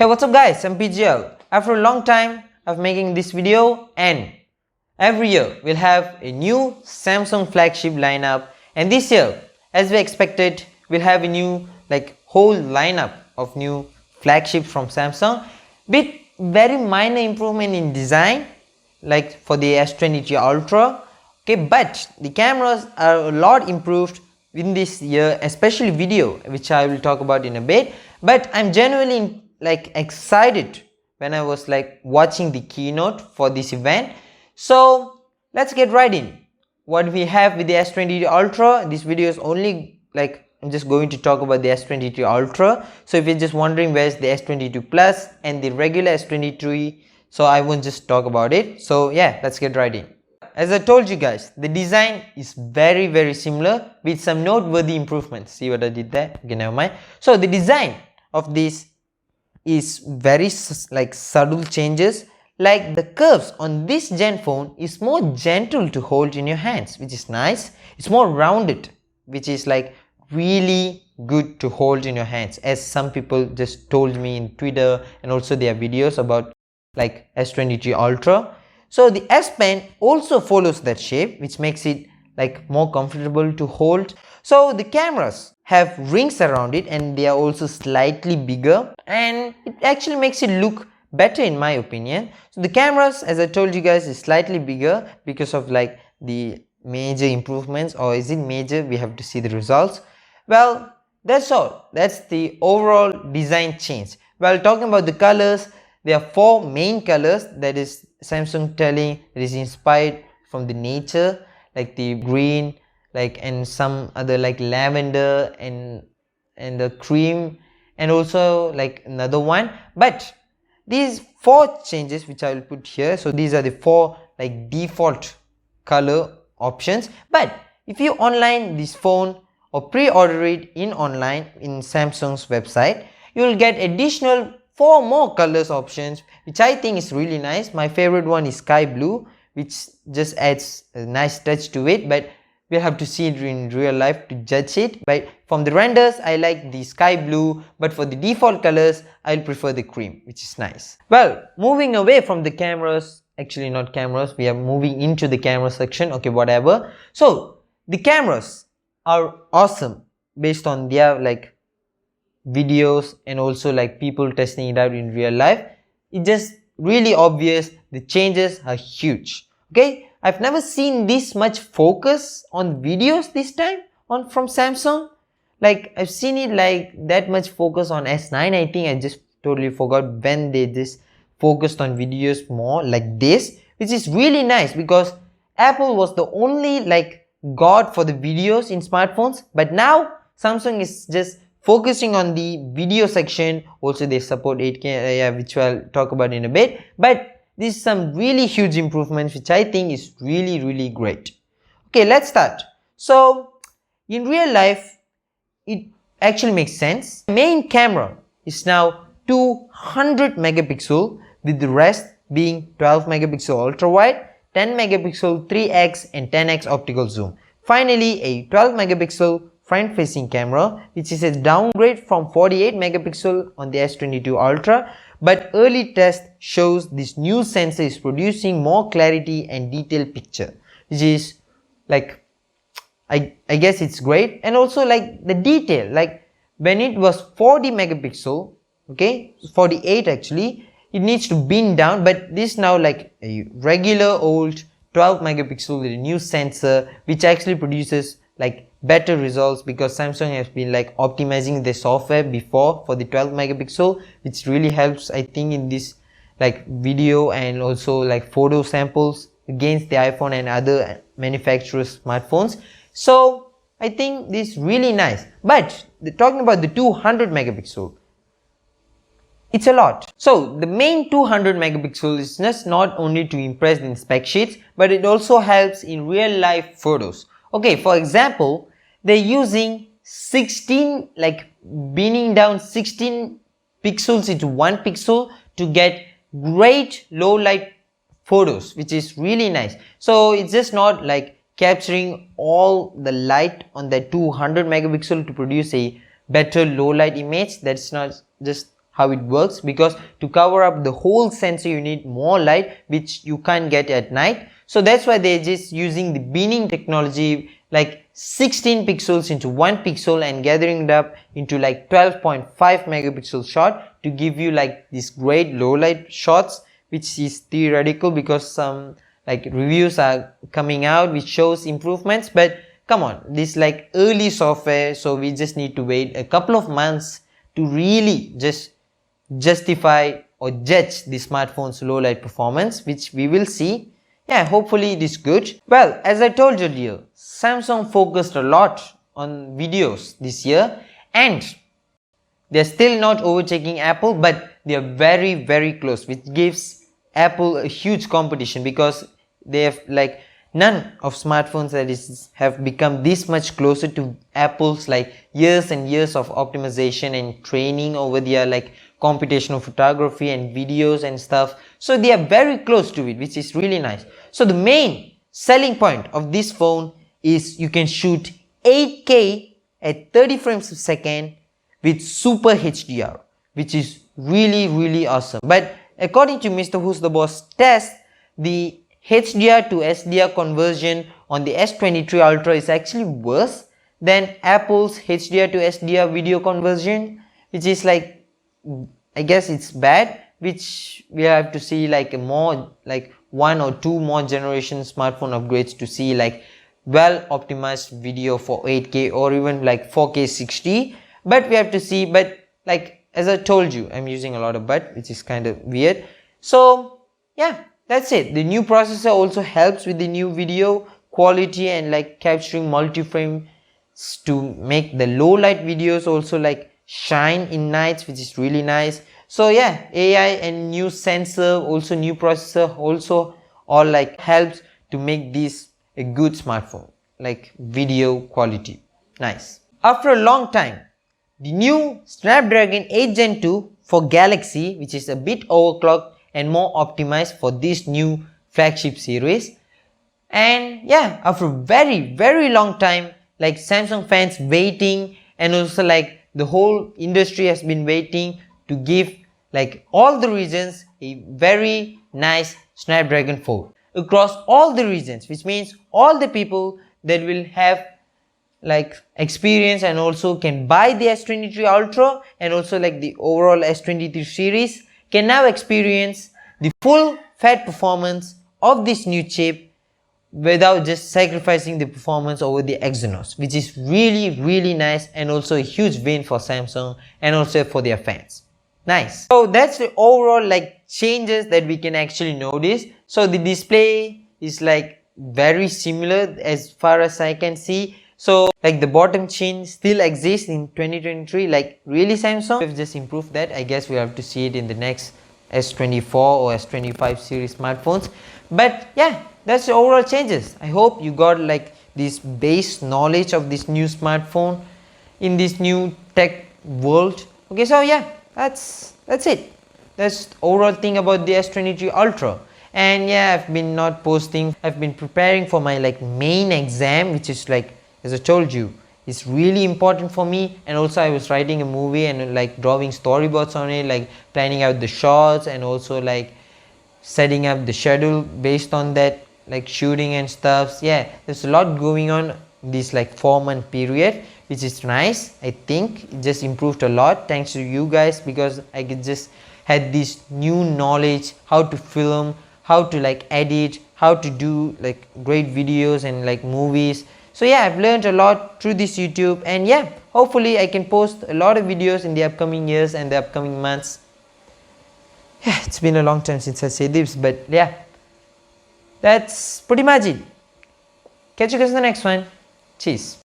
Hey, what's up guys, I'm PGL. After a long time of making this video, and every year we'll have a new Samsung flagship lineup, and this year, as we expected, we'll have a new whole lineup of new flagships from Samsung with very minor improvement in design like for the S23 Ultra. Okay, but the cameras are a lot improved in this year, especially video, which I will talk about in a bit. But I'm genuinely excited when I was watching the keynote for this event. So let's get right in. What we have with the S23 Ultra, this video is only I'm just going to talk about the S23 Ultra. So if you're just wondering where's the S22 Plus and the regular S23, so I won't just talk about it. So yeah, let's get right in. As I told you guys, the design is very similar with some noteworthy improvements. See what I did there? Okay, never mind. So the design of this is very subtle changes. Like the curves on this Gen phone is more gentle to hold in your hands, which is nice. It's more rounded, which is really good to hold in your hands, as some people just told me in Twitter and also their videos about S23 Ultra. So the S Pen also follows that shape, which makes it more comfortable to hold. So the cameras have rings around it and they are also slightly bigger, and it actually makes it look better in my opinion. So the cameras, as I told you guys, is slightly bigger because of the major improvements, or is it major? We have to see the results. Well, that's all. That's the overall design change. Well, talking about the colors, there are four main colors that is Samsung telling it is inspired from the nature, like the green, and some other lavender and the cream, and also another one. But these four changes which I will put here, so these are the four default color options. But if you online this phone or pre-order it in online in Samsung's website, you will get additional four more colors options, which I think is really nice. My favorite one is sky blue, which just adds a nice touch to it, but we'll have to see it in real life to judge it. But from the renders, I like the sky blue, but for the default colors, I'll prefer the cream, which is nice. Well, moving away from the cameras, actually not cameras, we are moving into the camera section. Okay, whatever. So the cameras are awesome based on their videos and also people testing it out in real life. It's just really obvious the changes are huge. Okay, I've never seen this much focus on videos this time from Samsung. I've seen it that much focus on S9. I think I just totally forgot when they just focused on videos more like this, which is really nice because Apple was the only god for the videos in smartphones, but now Samsung is just focusing on the video section. Also they support 8K, which I'll talk about in a bit. But this is some really huge improvements which I think is really great. Okay, let's start. So in real life, it actually makes sense. The main camera is now 200 megapixel, with the rest being 12 megapixel ultra wide, 10 megapixel 3x and 10x optical zoom. Finally, a 12 megapixel front facing camera, which is a downgrade from 48 megapixel on the S22 Ultra, but early test shows this new sensor is producing more clarity and detailed picture, which is I guess it's great. And also the detail, when it was 40 megapixel, okay, 48 actually, it needs to bend down, but this now a regular old 12 megapixel with a new sensor, which actually produces better results, because Samsung has been optimizing the software before for the 12 megapixel, which really helps I think in this video and also photo samples against the iPhone and other manufacturers smartphones. So I think this is really nice. But talking about the 200 megapixel, it's a lot. So the main 200 megapixel is just not only to impress in spec sheets, but it also helps in real life photos. Okay, for example, they're using 16 bending down 16 pixels into 1 pixel to get great low light photos, which is really nice. So it's just not capturing all the light on the 200 megapixel to produce a better low light image. That's not just how it works, because to cover up the whole sensor you need more light, which you can't get at night. So that's why they're just using the binning technology, like 16 pixels into 1 pixel and gathering it up into like 12.5 megapixel shot to give you like these great low light shots, which is theoretical because some like reviews are coming out which shows improvements. But come on, this like early software, so we just need to wait a couple of months to really just justify or judge the smartphone's low light performance, which we will see. Yeah, hopefully it is good. Well, as I told you earlier, Samsung focused a lot on videos this year, and they're still not overtaking Apple, but they are very close, which gives Apple a huge competition, because they have like none of smartphones that have become this much closer to Apple's like years and years of optimization and training over their like computational photography and videos and stuff. So they are very close to it, which is really nice. So the main selling point of this phone is you can shoot 8K at 30 frames a second with Super HDR, which is really awesome. But according to Mr. Who's the Boss test, the HDR to SDR conversion on the S23 Ultra is actually worse than Apple's HDR to SDR video conversion, which is like, I guess it's bad, which we have to see like a more like 1 or 2 more generation smartphone upgrades to see like well optimized video for 8K or even like 4K 60. But we have to see. But like as I told you, I'm using a lot of but, which is kind of weird. So yeah, that's it. The new processor also helps with the new video quality and like capturing multi-frame to make the low light videos also like shine in nights, which is really nice. So yeah, AI and new sensor, also new processor, also all like helps to make this a good smartphone, like video quality. Nice. After a long time, the new Snapdragon 8 Gen 2 for Galaxy, which is a bit overclocked and more optimized for this new flagship series. And yeah, after a very long time, like Samsung fans waiting, and also like the whole industry has been waiting to give like all the regions a very nice Snapdragon 4 across all the regions, which means all the people that will have like experience and also can buy the S23 Ultra and also like the overall S23 series can now experience the full fat performance of this new chip without just sacrificing the performance over the Exynos, which is really nice and also a huge win for Samsung and also for their fans. Nice. So that's the overall like changes that we can actually notice. So the display is like very similar as far as I can see. So like the bottom chin still exists in 2023, like really Samsung. We've just improved that. I guess we have to see it in the next S24 or S25 series smartphones. But yeah, that's the overall changes. I hope you got like this base knowledge of this new smartphone in this new tech world. Okay, so yeah, that's it. That's the overall thing about the S23 Ultra. And yeah, I've been not posting. I've been preparing for my like main exam, which is like, as I told you, it's really important for me. And also I was writing a movie and like drawing storyboards on it, like planning out the shots and also like setting up the schedule based on that, like shooting and stuff. Yeah, there's a lot going on this like 4-month period, which is nice. I think it just improved a lot thanks to you guys, because I could just had this new knowledge how to film, how to like edit, how to do like great videos and like movies. So yeah, I've learned a lot through this YouTube, and yeah, hopefully I can post a lot of videos in the upcoming years and the upcoming months. Yeah, it's been a long time since I said this, but yeah, that's pretty much it. Catch you guys in the next one. Cheers.